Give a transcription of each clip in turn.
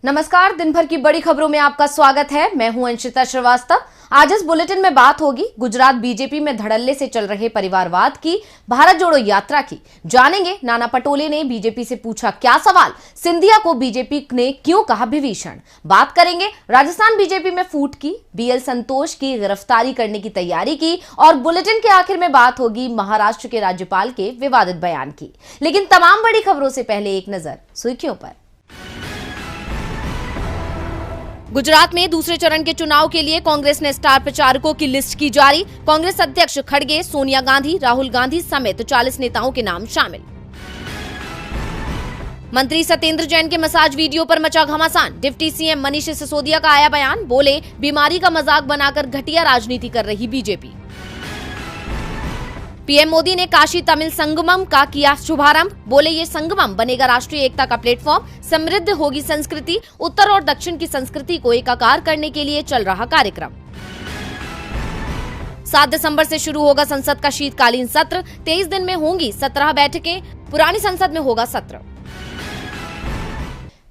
नमस्कार, दिन भर की बड़ी खबरों में आपका स्वागत है। मैं हूं अंशिता श्रीवास्तव। आज इस बुलेटिन में बात होगी गुजरात बीजेपी में धड़ल्ले से चल रहे परिवारवाद की, भारत जोड़ो यात्रा की। जानेंगे नाना पटोले ने बीजेपी से पूछा क्या सवाल, सिंधिया को बीजेपी ने क्यों कहा विभीषण। बात करेंगे राजस्थान बीजेपी में फूट की, बीएल संतोष की गिरफ्तारी करने की तैयारी की, और बुलेटिन के आखिर में बात होगी महाराष्ट्र के राज्यपाल के विवादित बयान की। लेकिन तमाम बड़ी खबरों से पहले एक नजर सुर्खियों पर। गुजरात में दूसरे चरण के चुनाव के लिए कांग्रेस ने स्टार प्रचारकों की लिस्ट की जारी। कांग्रेस अध्यक्ष खड़गे, सोनिया गांधी, राहुल गांधी समेत 40 नेताओं के नाम शामिल। मंत्री सत्येंद्र जैन के मसाज वीडियो पर मचा घमासान। डिप्टी सीएम मनीष सिसोदिया का आया बयान, बोले बीमारी का मजाक बनाकर घटिया राजनीति कर रही बीजेपी। पीएम मोदी ने काशी तमिल संगमम का किया शुभारंभ, बोले ये संगमम बनेगा राष्ट्रीय एकता का प्लेटफॉर्म, समृद्ध होगी संस्कृति, उत्तर और दक्षिण की संस्कृति को एकाकार करने के लिए चल रहा कार्यक्रम। 7 दिसंबर से शुरू होगा संसद का शीतकालीन सत्र, 23 दिन में होंगी 17 बैठकें, पुरानी संसद में होगा सत्र।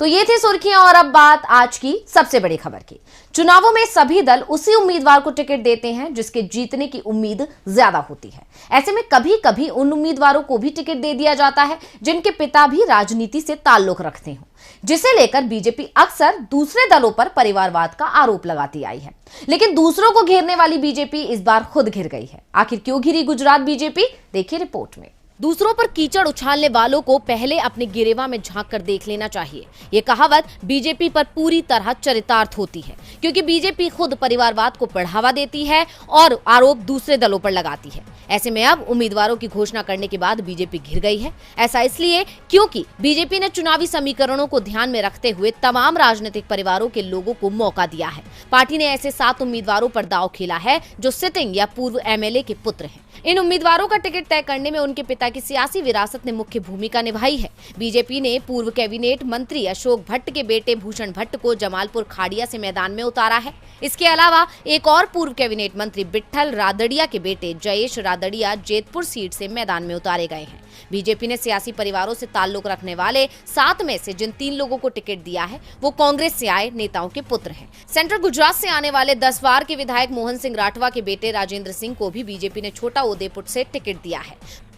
तो ये थी सुर्खियां और अब बात आज की सबसे बड़ी खबर की। चुनावों में सभी दल उसी उम्मीदवार को टिकट देते हैं जिसके जीतने की उम्मीद ज्यादा होती है। ऐसे में कभी कभी उन उम्मीदवारों को भी टिकट दे दिया जाता है जिनके पिता भी राजनीति से ताल्लुक रखते हों, जिसे लेकर बीजेपी अक्सर दूसरे दलों पर परिवारवाद का आरोप लगाती आई है। लेकिन दूसरों को घेरने वाली बीजेपी इस बार खुद घिर गई है। आखिर क्यों घिरी गुजरात बीजेपी, देखिए रिपोर्ट में। दूसरों पर कीचड़ उछालने वालों को पहले अपने गिरेवा में झांक कर देख लेना चाहिए। ये कहावत बीजेपी पर पूरी तरह चरितार्थ होती है, क्योंकि बीजेपी खुद परिवारवाद को बढ़ावा देती है और आरोप दूसरे दलों पर लगाती है। ऐसे में अब उम्मीदवारों की घोषणा करने के बाद बीजेपी घिर गई है। ऐसा इसलिए क्योंकि बीजेपी ने चुनावी समीकरणों को ध्यान में रखते हुए तमाम राजनीतिक परिवारों के लोगों को मौका दिया है। पार्टी ने ऐसे 7 उम्मीदवारों पर दांव खेला है जो सिटिंग या पूर्व एमएलए के पुत्र हैं। इन उम्मीदवारों का टिकट तय करने में उनके पिता की सियासी विरासत ने मुख्य भूमिका निभाई है। बीजेपी ने पूर्व कैबिनेट मंत्री अशोक भट्ट के बेटे भूषण भट्ट को जमालपुर खाड़िया से मैदान में उतारा है। इसके अलावा एक और पूर्व कैबिनेट मंत्री विट्ठल रादड़िया के बेटे जयेश रादड़िया जेतपुर सीट से मैदान में उतारे गए हैं। बीजेपी ने सियासी परिवारों से ताल्लुक रखने वाले 7 में से जिन 3 लोगों को टिकट दिया है वो कांग्रेस से आए नेताओं के पुत्र हैं। सेंट्रल गुजरात से आने वाले 10 वार के विधायक मोहन सिंह राठवा के बेटे राजेंद्र सिंह को भी बीजेपी ने छोटा उदयपुर से टिकट दिया है।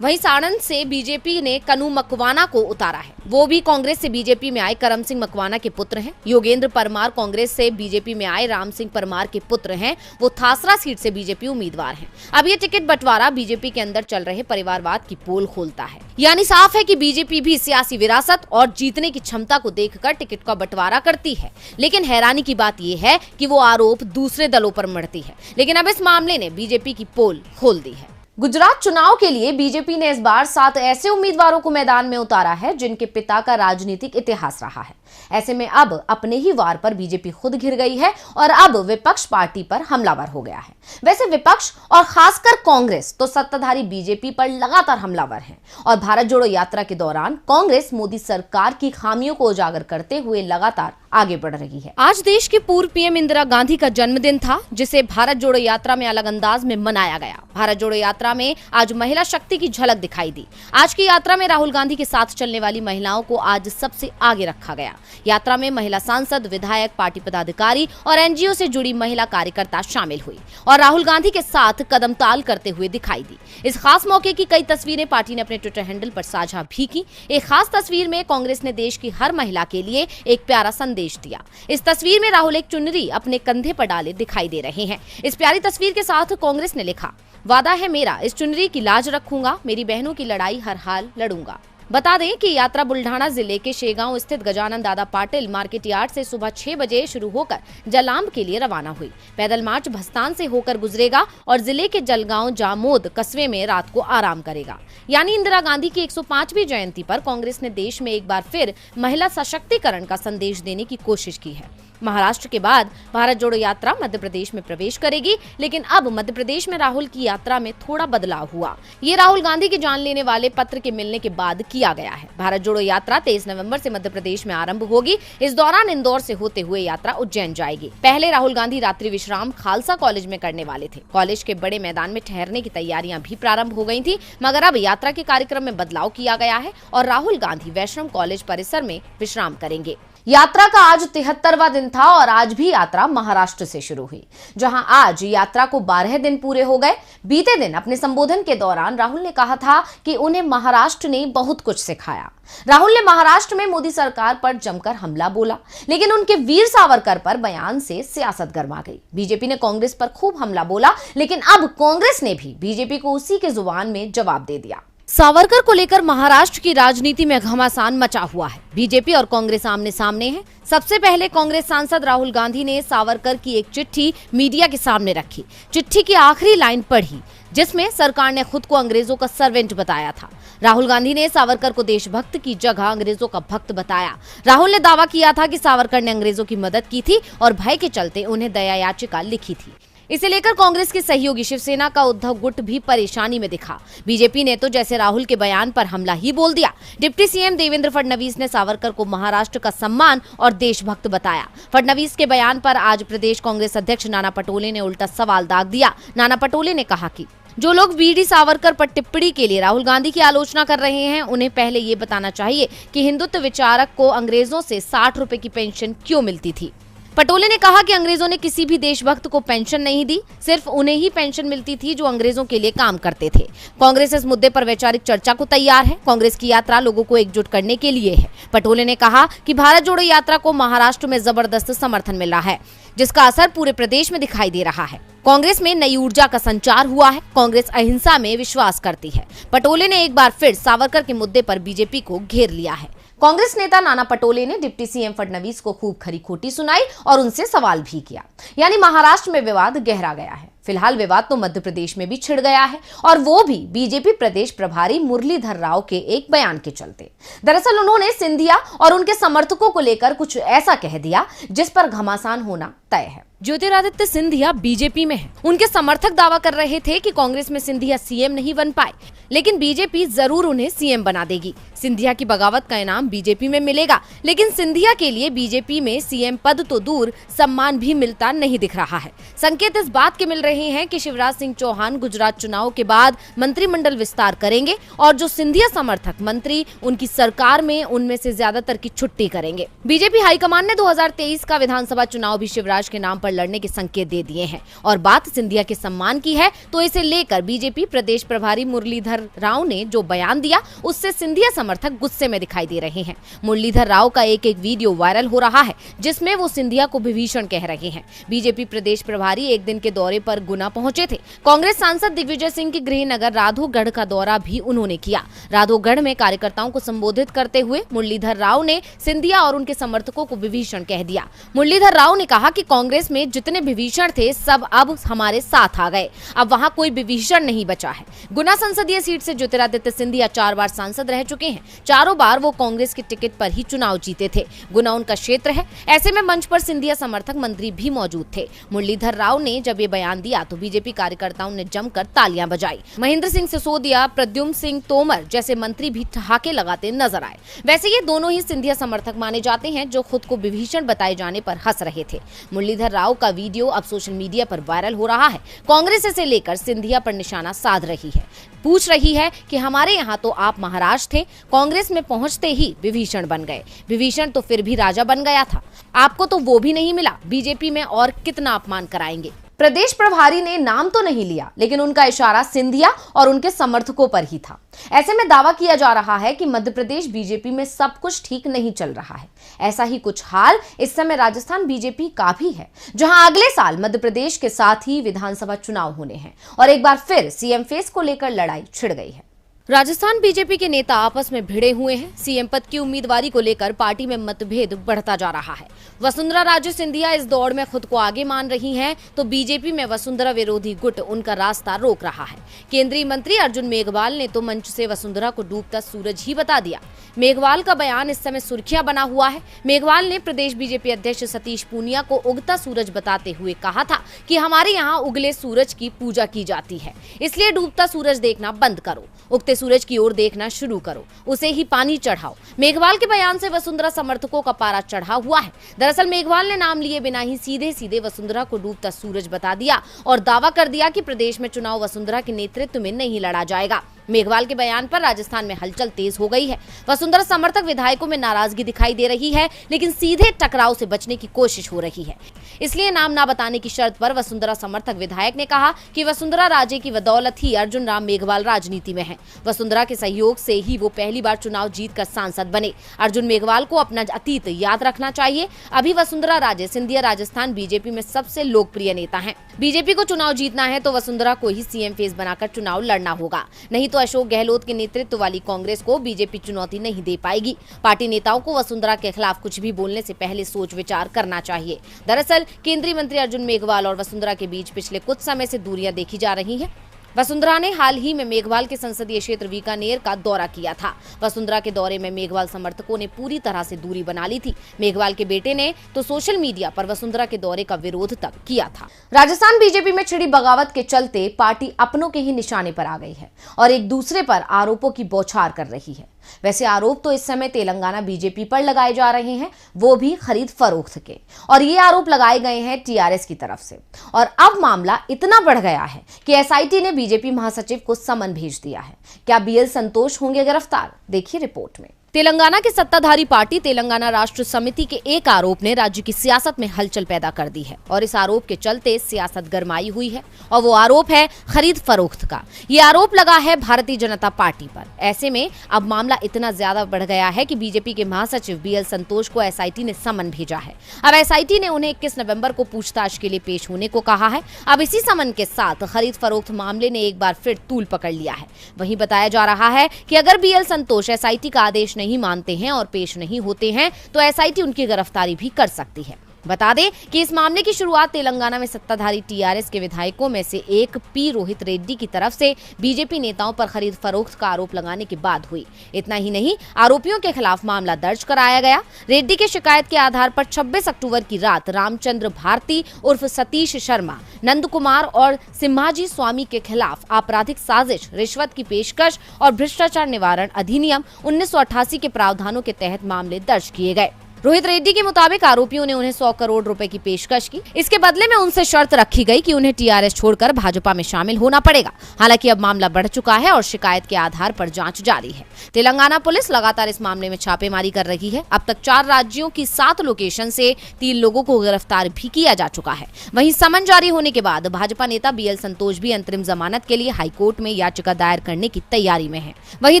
वहीं साणंद से बीजेपी ने कनू मकवाना को उतारा है, वो भी कांग्रेस से बीजेपी में आए करम सिंह मकवाना के पुत्र हैं। योगेंद्र परमार कांग्रेस से बीजेपी में आए राम सिंह परमार के पुत्र हैं, वो थासरा सीट से बीजेपी उम्मीदवार हैं। अब ये टिकट बंटवारा बीजेपी के अंदर चल रहे परिवारवाद की पोल खोलता है। यानी साफ है कि बीजेपी भी सियासी विरासत और जीतने की क्षमता को देखकर टिकट का बंटवारा करती है। लेकिन हैरानी की बात यह है कि वो आरोप दूसरे दलों पर मढ़ती है। लेकिन अब इस मामले ने बीजेपी की पोल खोल दी है। गुजरात चुनाव के लिए बीजेपी ने इस बार 7 ऐसे उम्मीदवारों को मैदान में उतारा है जिनके पिता का राजनीतिक इतिहास रहा है। ऐसे में अब अपने ही वार पर बीजेपी खुद घिर गई है और अब विपक्ष पार्टी पर हमलावर हो गया है। वैसे विपक्ष और खासकर कांग्रेस तो सत्ताधारी बीजेपी पर लगातार हमलावर है और भारत जोड़ो यात्रा के दौरान कांग्रेस मोदी सरकार की खामियों को उजागर करते हुए लगातार आगे बढ़ रही है। आज देश की पूर्व पीएम इंदिरा गांधी का जन्मदिन था, जिसे भारत जोड़ो यात्रा में अलग अंदाज में मनाया गया। भारत जोड़ो यात्रा में आज महिला शक्ति की झलक दिखाई दी। आज की यात्रा में राहुल गांधी के साथ चलने वाली महिलाओं को आज सबसे आगे रखा गया। यात्रा में महिला सांसद, विधायक, पार्टी पदाधिकारी और एनजीओ से जुड़ी महिला कार्यकर्ता शामिल हुई और राहुल गांधी के साथ कदम ताल करते हुए दिखाई दी। इस खास मौके की कई तस्वीरें पार्टी ने अपने ट्विटर हैंडल पर साझा भी की। एक खास तस्वीर में कांग्रेस ने देश की हर महिला के लिए एक प्यारा संदेश दिया। इस तस्वीर में राहुल एक चुनरी अपने कंधे पर डाले दिखाई दे रहे हैं। इस प्यारी तस्वीर के साथ कांग्रेस ने लिखा, वादा है मेरा, इस चुनरी की लाज रखूंगा, मेरी बहनों की लड़ाई हर हाल लड़ूंगा। बता दें कि यात्रा बुल्ढाना जिले के शेगांव स्थित गजानन दादा पाटिल मार्केट यार्ड से सुबह 6 बजे शुरू होकर जलांब के लिए रवाना हुई। पैदल मार्च भस्तान से होकर गुजरेगा और जिले के जलगांव जामोद कस्बे में रात को आराम करेगा। यानी इंदिरा गांधी की 105वीं जयंती पर कांग्रेस ने देश में एक बार फिर महिला सशक्तिकरण का संदेश देने की कोशिश की है। महाराष्ट्र के बाद भारत जोड़ो यात्रा मध्य प्रदेश में प्रवेश करेगी, लेकिन अब मध्य प्रदेश में राहुल की यात्रा में थोड़ा बदलाव हुआ। ये राहुल गांधी की जान लेने वाले पत्र के मिलने के बाद किया गया है। भारत जोड़ो यात्रा 23 नवंबर से मध्य प्रदेश में आरंभ होगी। इस दौरान इंदौर से होते हुए यात्रा उज्जैन जाएगी। पहले राहुल गांधी रात्रि विश्राम खालसा कॉलेज में करने वाले थे। कॉलेज के बड़े मैदान में ठहरने की तैयारियां भी प्रारंभ हो गई थी, मगर अब यात्रा के कार्यक्रम में बदलाव किया गया है और राहुल गांधी वैष्णव कॉलेज परिसर में विश्राम करेंगे। यात्रा का आज 73वां दिन था और आज भी यात्रा महाराष्ट्र से शुरू हुई, जहां आज यात्रा को 12 दिन पूरे हो गए। बीते दिन अपने संबोधन के दौरान राहुल ने कहा था कि उन्हें महाराष्ट्र ने बहुत कुछ सिखाया। राहुल ने महाराष्ट्र में मोदी सरकार पर जमकर हमला बोला, लेकिन उनके वीर सावरकर पर बयान से सियासत गर्मा गई। बीजेपी ने कांग्रेस पर खूब हमला बोला, लेकिन अब कांग्रेस ने भी बीजेपी को उसी के जुबान में जवाब दे दिया। सावरकर को लेकर महाराष्ट्र की राजनीति में घमासान मचा हुआ है। बीजेपी और कांग्रेस आमने सामने हैं। सबसे पहले कांग्रेस सांसद राहुल गांधी ने सावरकर की एक चिट्ठी मीडिया के सामने रखी। चिट्ठी की आखिरी लाइन पढ़ी, जिसमें सरकार ने खुद को अंग्रेजों का सर्वेंट बताया था। राहुल गांधी ने सावरकर को देशभक्त की जगह अंग्रेजों का भक्त बताया। राहुल ने दावा किया था कि सावरकर ने अंग्रेजों की मदद की थी और भय के चलते उन्हें दया याचिका लिखी थी। इसे लेकर कांग्रेस की सहयोगी शिवसेना का उद्धव गुट भी परेशानी में दिखा। बीजेपी ने तो जैसे राहुल के बयान पर हमला ही बोल दिया। डिप्टी सीएम देवेंद्र फडणवीस ने सावरकर को महाराष्ट्र का सम्मान और देशभक्त बताया। फडणवीस के बयान पर आज प्रदेश कांग्रेस अध्यक्ष नाना पटोले ने उल्टा सवाल दाग दिया। नाना पटोले ने कहा कि जो लोग वीडी सावरकर पर टिप्पणी के लिए राहुल गांधी की आलोचना कर रहे हैं, उन्हें पहले ये बताना चाहिए कि हिंदुत्व विचारक को अंग्रेजों से 60 रुपए की पेंशन क्यों मिलती थी। पटोले ने कहा कि अंग्रेजों ने किसी भी देशभक्त को पेंशन नहीं दी, सिर्फ उन्हें ही पेंशन मिलती थी जो अंग्रेजों के लिए काम करते थे। कांग्रेस इस मुद्दे पर वैचारिक चर्चा को तैयार है। कांग्रेस की यात्रा लोगों को एकजुट करने के लिए है। पटोले ने कहा कि भारत जोड़ो यात्रा को महाराष्ट्र में जबरदस्त समर्थन मिल रहा है, जिसका असर पूरे प्रदेश में दिखाई दे रहा है। कांग्रेस में नई ऊर्जा का संचार हुआ है। कांग्रेस अहिंसा में विश्वास करती है। पटोले ने एक बार फिर सावरकर के मुद्दे पर बीजेपी को घेर लिया है। कांग्रेस नेता नाना पटोले ने डिप्टी सीएम फडणवीस को खूब खरी खोटी सुनाई और उनसे सवाल भी किया। यानी महाराष्ट्र में विवाद गहरा गया है। फिलहाल विवाद तो मध्य प्रदेश में भी छिड़ गया है, और वो भी बीजेपी प्रदेश प्रभारी मुरलीधर राव के एक बयान के चलते। दरअसल उन्होंने सिंधिया और उनके समर्थकों को लेकर कुछ ऐसा कह दिया जिस पर घमासान होना तय है। ज्योतिरादित्य सिंधिया बीजेपी में हैं। उनके समर्थक दावा कर रहे थे कि कांग्रेस में सिंधिया सीएम नहीं बन पाए, लेकिन बीजेपी जरूर उन्हें सीएम बना देगी। सिंधिया की बगावत का इनाम बीजेपी में मिलेगा, लेकिन सिंधिया के लिए बीजेपी में सीएम पद तो दूर, सम्मान भी मिलता नहीं दिख रहा है। संकेत इस बात के मिल रहे हैं कि शिवराज सिंह चौहान गुजरात चुनाव के बाद मंत्रिमंडल विस्तार करेंगे और जो सिंधिया समर्थक मंत्री उनकी सरकार में, उनमें से ज्यादातर की छुट्टी करेंगे। बीजेपी हाईकमान ने 2023 का विधानसभा चुनाव भी शिवराज के नाम पर लड़ने के संकेत दे दिए हैं और बात सिंधिया के सम्मान की है, तो इसे लेकर बीजेपी प्रदेश प्रभारी मुरलीधर राव ने जो बयान दिया, उससे सिंधिया समर्थक गुस्से में दिखाई दे रहे हैं। मुरलीधर राव का एक वीडियो वायरल हो रहा है, जिसमें वो सिंधिया को विभीषण कह रहे हैं। बीजेपी प्रदेश प्रभारी एक दिन के दौरे पर गुना पहुंचे थे। कांग्रेस सांसद दिग्विजय सिंह की गृहनगर राधोगढ़ का दौरा भी उन्होंने किया। राधोगढ़ में कार्यकर्ताओं को संबोधित करते हुए मुरलीधर राव ने सिंधिया और उनके समर्थकों को विभीषण कह दिया। मुरलीधर राव ने कहा कि कांग्रेस में जितने विभीषण थे सब अब हमारे साथ आ गए, अब वहां कोई विभीषण नहीं बचा है। गुना संसदीय सीट से ज्योतिरादित्य सिंधिया 4 बार सांसद रह चुके हैं। चारों बार वो कांग्रेस के टिकट पर ही चुनाव जीते थे। गुना उनका क्षेत्र है। ऐसे में मंच पर सिंधिया समर्थक मंत्री भी मौजूद थे। मुरलीधर राव ने जब ये बयान दिया तो बीजेपी कार्यकर्ताओं ने जमकर तालियां बजाई। महेंद्र सिंह सिसोदिया, प्रद्युम्न सिंह तोमर जैसे मंत्री भी ठहाके लगाते नजर आए। वैसे ये दोनों ही सिंधिया समर्थक माने जाते हैं, जो खुद को विभीषण बताए जाने पर हंस रहे थे। मुरलीधर राव का वीडियो अब सोशल मीडिया पर वायरल हो रहा है। कांग्रेस इसे लेकर सिंधिया पर निशाना साध रही है, पूछ रही है कि हमारे यहाँ तो आप महाराज थे, कांग्रेस में पहुंचते ही विभीषण बन गए। विभीषण तो फिर भी राजा बन गया था, आपको तो वो भी नहीं मिला। बीजेपी में और कितना अपमान कराएंगे। प्रदेश प्रभारी ने नाम तो नहीं लिया, लेकिन उनका इशारा सिंधिया और उनके समर्थकों पर ही था। ऐसे में दावा किया जा रहा है कि मध्य प्रदेश बीजेपी में सब कुछ ठीक नहीं चल रहा है। ऐसा ही कुछ हाल इस समय राजस्थान बीजेपी का भी है, जहां अगले साल मध्य प्रदेश के साथ ही विधानसभा चुनाव होने हैं और एक बार फिर सीएम फेस को लेकर लड़ाई छिड़ गई है। राजस्थान बीजेपी के नेता आपस में भिड़े हुए हैं। सीएम पद की उम्मीदवारी को लेकर पार्टी में मतभेद बढ़ता जा रहा है। वसुंधरा राजे सिंधिया इस दौड़ में खुद को आगे मान रही हैं, तो बीजेपी में वसुंधरा विरोधी गुट उनका रास्ता रोक रहा है। केंद्रीय मंत्री अर्जुन मेघवाल ने तो मंच से वसुंधरा को डूबता सूरज ही बता दिया। मेघवाल का बयान इस समय सुर्खियां बना हुआ है। मेघवाल ने प्रदेश बीजेपी अध्यक्ष सतीश पूनिया को उगता सूरज बताते हुए कहा था कि हमारे यहाँ उगले सूरज की पूजा की जाती है, इसलिए डूबता सूरज देखना बंद करो, उगते सूरज की ओर देखना शुरू करो, उसे ही पानी चढ़ाओ। मेघवाल के बयान से वसुंधरा समर्थकों का पारा चढ़ा हुआ है। दरअसल मेघवाल ने नाम लिए बिना ही सीधे सीधे वसुंधरा को डूबता सूरज बता दिया और दावा कर दिया कि प्रदेश में चुनाव वसुंधरा के नेतृत्व में नहीं लड़ा जाएगा। मेघवाल के बयान पर राजस्थान में हलचल तेज हो गई है। वसुंधरा समर्थक विधायकों में नाराजगी दिखाई दे रही है, लेकिन सीधे टकराव से बचने की कोशिश हो रही है। इसलिए नाम ना बताने की शर्त पर वसुंधरा समर्थक विधायक ने कहा कि वसुंधरा राजे की बदौलत ही अर्जुन राम मेघवाल राजनीति में है। वसुंधरा के सहयोग से ही वो पहली बार चुनाव जीतकर सांसद बने। अर्जुन मेघवाल को अपना अतीत याद रखना चाहिए। अभी वसुंधरा राजे सिंधिया राजस्थान बीजेपी में सबसे लोकप्रिय नेता हैं। बीजेपी को चुनाव जीतना है तो वसुंधरा को ही सीएम फेस बनाकर चुनाव लड़ना होगा, नहीं तो अशोक गहलोत के नेतृत्व वाली कांग्रेस को बीजेपी चुनौती नहीं दे पाएगी। पार्टी नेताओं को वसुंधरा के खिलाफ कुछ भी बोलने से पहले सोच विचार करना चाहिए। दरअसल केंद्रीय मंत्री अर्जुन मेघवाल और वसुंधरा के बीच पिछले कुछ समय से दूरियां देखी जा रही हैं। वसुंधरा ने हाल ही में मेघवाल के संसदीय क्षेत्र बीकानेर का दौरा किया था। वसुंधरा के दौरे में मेघवाल समर्थकों ने पूरी तरह से दूरी बना ली थी। मेघवाल के बेटे ने तो सोशल मीडिया पर वसुंधरा के दौरे का विरोध तक किया था। राजस्थान बीजेपी में छिड़ी बगावत के चलते पार्टी अपनों के ही निशाने पर आ गई है और एक दूसरे पर आरोपों की बौछार कर रही है। वैसे आरोप तो इस समय तेलंगाना बीजेपी पर लगाए जा रहे हैं, वो भी खरीद फरोख्त के, और ये आरोप लगाए गए हैं टीआरएस की तरफ से। और अब मामला इतना बढ़ गया है कि एसआईटी ने बीजेपी महासचिव को समन भेज दिया है। क्या बीएल संतोष होंगे गिरफ्तार? देखिए रिपोर्ट में। तेलंगाना की सत्ताधारी पार्टी तेलंगाना राष्ट्र समिति के एक आरोप ने राज्य की सियासत में हलचल पैदा कर दी है और इस आरोप के चलते सियासत गरमाई हुई है और वो आरोप है खरीद फरोख्त का। ये आरोप लगा है भारतीय जनता पार्टी पर। ऐसे में अब मामला इतना ज्यादा बढ़ गया है कि बीजेपी के महासचिव बीएल संतोष को एसआईटी ने समन भेजा है। अब एसआईटी ने उन्हें 21 नवंबर को पूछताछ के लिए पेश होने को कहा है। अब इसी समन के साथ खरीद फरोख्त मामले ने एक बार फिर तूल पकड़ लिया है। वहीं बताया जा रहा है कि अगर बीएल संतोष एसआईटी का आदेश नहीं मानते हैं और पेश नहीं होते हैं तो एसआईटी उनकी गिरफ्तारी भी कर सकती है। बता दें कि इस मामले की शुरुआत तेलंगाना में सत्ताधारी टीआरएस के विधायकों में से एक पी रोहित रेड्डी की तरफ से बीजेपी नेताओं पर खरीद फरोख्त का आरोप लगाने के बाद हुई। इतना ही नहीं, आरोपियों के खिलाफ मामला दर्ज कराया गया। रेड्डी की शिकायत के आधार पर 26 अक्टूबर की रात रामचंद्र भारती उर्फ सतीश शर्मा, नंद कुमार और सिम्हाजी स्वामी के खिलाफ आपराधिक साजिश, रिश्वत की पेशकश और भ्रष्टाचार निवारण अधिनियम 1988 के प्रावधानों के तहत मामले दर्ज किए गए। रोहित रेड्डी के मुताबिक आरोपियों ने उन्हें 100 करोड़ रुपए की पेशकश की। इसके बदले में उनसे शर्त रखी गई कि उन्हें टीआरएस छोड़कर भाजपा में शामिल होना पड़ेगा। हालांकि अब मामला बढ़ चुका है और शिकायत के आधार पर जांच जारी है। तेलंगाना पुलिस लगातार इस मामले में छापेमारी कर रही है। अब तक 4 राज्यों की 7 लोकेशन से 3 लोगों को गिरफ्तार भी किया जा चुका है। वहीं समन जारी होने के बाद भाजपा नेता बीएल संतोष भी अंतरिम जमानत के लिए हाईकोर्ट में याचिका दायर करने की तैयारी में है। वहीं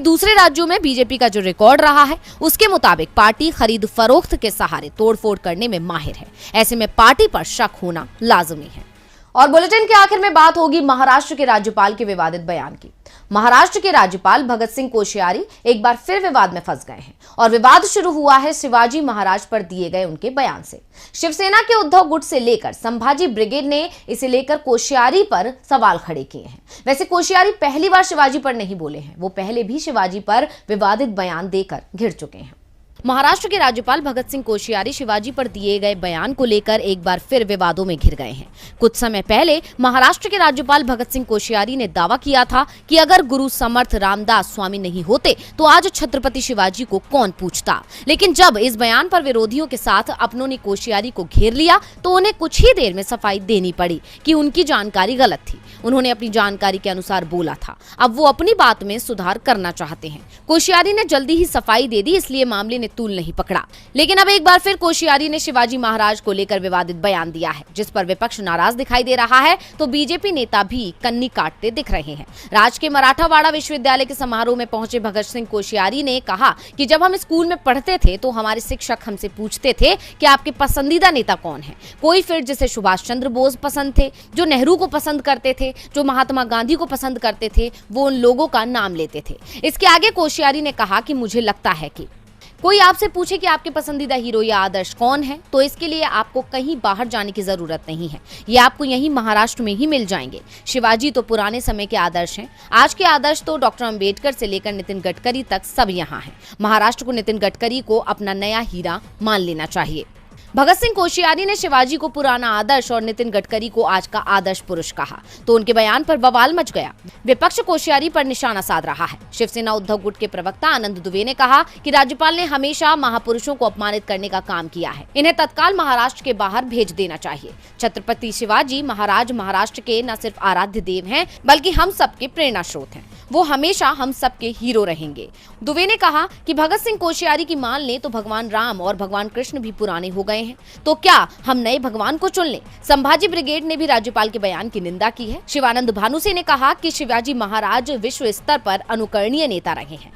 दूसरे राज्यों में बीजेपी का जो रिकॉर्ड रहा है उसके मुताबिक पार्टी खरीद फरोख्त के सहारे तोड़फोड़ करने में माहिर है। ऐसे में पार्टी पर शक होना लाजमी है। और बुलेटिन के आखिर में बात होगी महाराष्ट्र के राज्यपाल के विवादित बयान की। महाराष्ट्र के राज्यपाल भगत सिंह कोश्यारी एक बार फिर विवाद में फंस गए हैं और विवाद शुरू हुआ है शिवाजी महाराज पर दिए गए उनके बयान से। शिवसेना के उद्धव गुट से लेकर संभाजी ब्रिगेड ने इसे लेकर कोश्यारी पर सवाल खड़े किए हैं। वैसे कोश्यारी पहली बार शिवाजी पर नहीं बोले हैं, वो पहले भी शिवाजी पर विवादित बयान देकर घिर चुके हैं। महाराष्ट्र के राज्यपाल भगत सिंह कोश्यारी शिवाजी पर दिए गए बयान को लेकर एक बार फिर विवादों में घिर गए हैं। कुछ समय पहले महाराष्ट्र के राज्यपाल भगत सिंह कोश्यारी ने दावा किया था कि अगर गुरु समर्थ रामदास स्वामी नहीं होते तो आज छत्रपति शिवाजी को कौन पूछता। लेकिन जब इस बयान पर विरोधियों के साथ अपनों ने कोश्यारी को घेर लिया तो उन्हें कुछ ही देर में सफाई देनी पड़ी कि उनकी जानकारी गलत थी। उन्होंने अपनी जानकारी के अनुसार बोला था। अब वो अपनी बात में सुधार करना चाहते हैं। कोश्यारी ने जल्दी ही सफाई दे दी, इसलिए मामले ने तूल नहीं पकड़ा। लेकिन अब एक बार फिर कोश्यारी ने शिवाजी महाराज को लेकर विवादित बयान दिया है, जिस पर विपक्ष नाराज दिखाई दे रहा है तो बीजेपी नेता भी कन्नी काटते दिख रहे हैं। राज्य के मराठावाड़ा विश्वविद्यालय के समारोह में पहुंचे भगत सिंह कोश्यारी ने कहा कि जब हम स्कूल में पढ़ते थे तो हमारे शिक्षक हमसे पूछते थे कि आपके पसंदीदा नेता कौन है। कोई फिर जिसे सुभाष चंद्र बोस पसंद थे, जो नेहरू को पसंद करते थे, जो महात्मा गांधी को पसंद करते थे, वो उन लोगों का नाम लेते थे। इसके आगे कोश्यारी ने कहा कि मुझे लगता है कि कोई आपसे पूछे कि आपके पसंदीदा हीरो या आदर्श कौन है तो इसके लिए आपको कहीं बाहर जाने की जरूरत नहीं है, ये आपको यहीं महाराष्ट्र में ही मिल जाएंगे। शिवाजी तो पुराने समय के आदर्श हैं, आज के आदर्श तो डॉक्टर अंबेडकर से लेकर नितिन गडकरी तक सब यहाँ हैं। महाराष्ट्र को नितिन गडकरी को अपना नया हीरा मान लेना चाहिए। भगत सिंह कोश्यारी ने शिवाजी को पुराना आदर्श और नितिन गडकरी को आज का आदर्श पुरुष कहा तो उनके बयान पर बवाल मच गया। विपक्ष कोश्यारी पर निशाना साध रहा है। शिवसेना उद्धव गुट के प्रवक्ता आनंद दुबे ने कहा कि राज्यपाल ने हमेशा महापुरुषों को अपमानित करने का काम किया है, इन्हें तत्काल महाराष्ट्र के बाहर भेज देना चाहिए। छत्रपति शिवाजी महाराज महाराष्ट्र के न सिर्फ आराध्य देव हैं बल्कि हम सबके प्रेरणा स्रोत हैं। वो हमेशा हम सबके हीरो रहेंगे। दुबे ने कहा कि भगत सिंह कोश्यारी की मान लें तो भगवान राम और भगवान कृष्ण भी पुराने हो गए हैं, तो क्या हम नए भगवान को चुन लें। संभाजी ब्रिगेड ने भी राज्यपाल के बयान की निंदा की है। शिवानंद भानुसे ने कहा कि शिवाजी महाराज विश्व स्तर पर अनुकरणीय नेता रहे हैं।